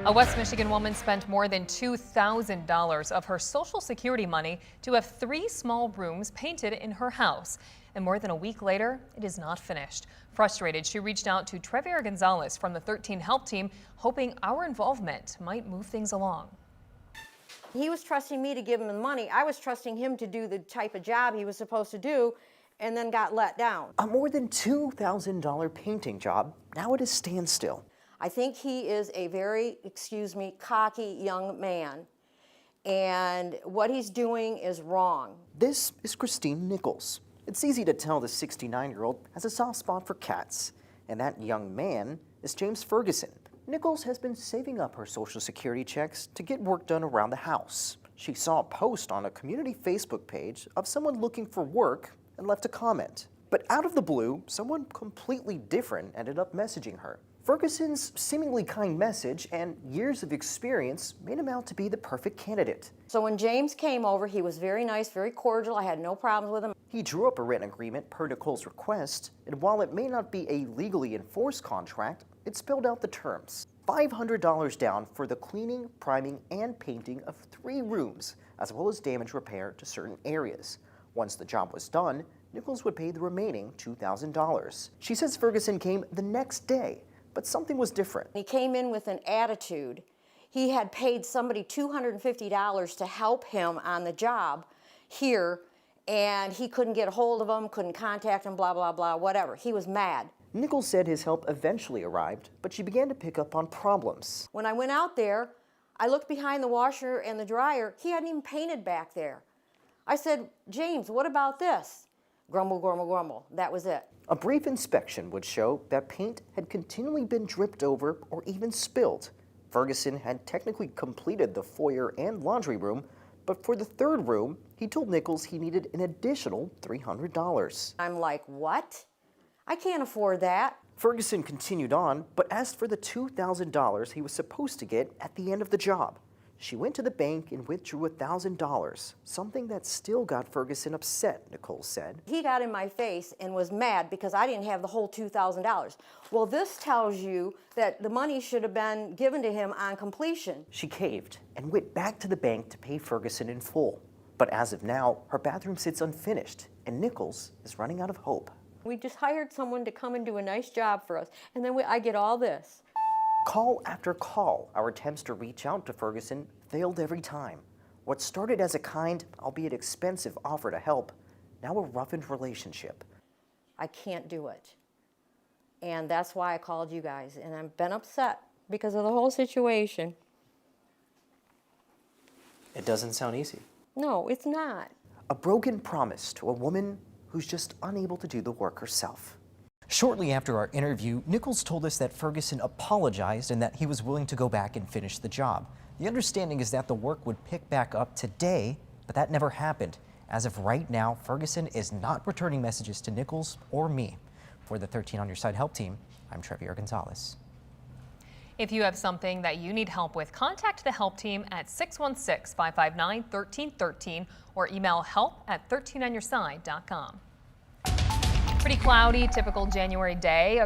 A West Michigan woman spent more than $2,000 of her Social Security money to have 3 small rooms painted in her house. And more than a week later, it is not finished. Frustrated, she reached out to Trevier Gonzalez from the 13 Help Team, hoping our involvement might move things along. He was trusting me to give him the money. I was trusting him to do the type of job he was supposed to do, and then got let down. A more than $2,000 painting job now at a standstill. I think he is a very, cocky young man, and what he's doing is wrong. This is Christine Nicholes. It's easy to tell the 69-year-old has a soft spot for cats, and that young man is James Ferguson. Nicholes has been saving up her Social Security checks to get work done around the house. She saw a post on a community Facebook page of someone looking for work and left a comment. But out of the blue, someone completely different ended up messaging her. Ferguson's seemingly kind message and years of experience made him out to be the perfect candidate. So when James came over, he was very nice, very cordial. I had no problems with him. He drew up a written agreement per Nicholes' request, and while it may not be a legally enforced contract, it spelled out the terms. $500 down for the cleaning, priming, and painting of 3 rooms, as well as damage repair to certain areas. Once the job was done, Nicholes would pay the remaining $2,000. She says Ferguson came the next day, but something was different. He came in with an attitude. He had paid somebody $250 to help him on the job here, and he couldn't get a hold of him, couldn't contact him, blah, blah, blah, whatever. He was mad. Nicholes said his help eventually arrived, but she began to pick up on problems. When I went out there, I looked behind the washer and the dryer. He hadn't even painted back there. I said, James, what about this? Grumble, grumble, grumble. That was it. A brief inspection would show that paint had continually been dripped over or even spilled. Ferguson had technically completed the foyer and laundry room, but for the 3rd room, he told Nicholes he needed an additional $300. I'm like, what? I can't afford that. Ferguson continued on, but asked for the $2,000 he was supposed to get at the end of the job. She went to the bank and withdrew $1,000, something that still got Ferguson upset, Nicholes said. He got in my face and was mad because I didn't have the whole $2,000. Well, this tells you that the money should have been given to him on completion. She caved and went back to the bank to pay Ferguson in full. But as of now, her bathroom sits unfinished, and Nicholes is running out of hope. We just hired someone to come and do a nice job for us, and then I get all this. Call after call, our attempts to reach out to Ferguson failed every time. What started as a kind, albeit expensive offer to help, now a roughened relationship. I can't do it. And that's why I called you guys, and I've been upset because of the whole situation. It doesn't sound easy. No, it's not. A broken promise to a woman who's just unable to do the work herself. Shortly after our interview, Nicholes told us that Ferguson apologized and that he was willing to go back and finish the job. The understanding is that the work would pick back up today, but that never happened. As of right now, Ferguson is not returning messages to Nicholes or me. For the 13 on Your Side Help Team, I'm Trevier Gonzalez. If you have something that you need help with, contact the Help Team at 616-559-1313 or email help@13onyourside.com. Pretty cloudy, typical January day.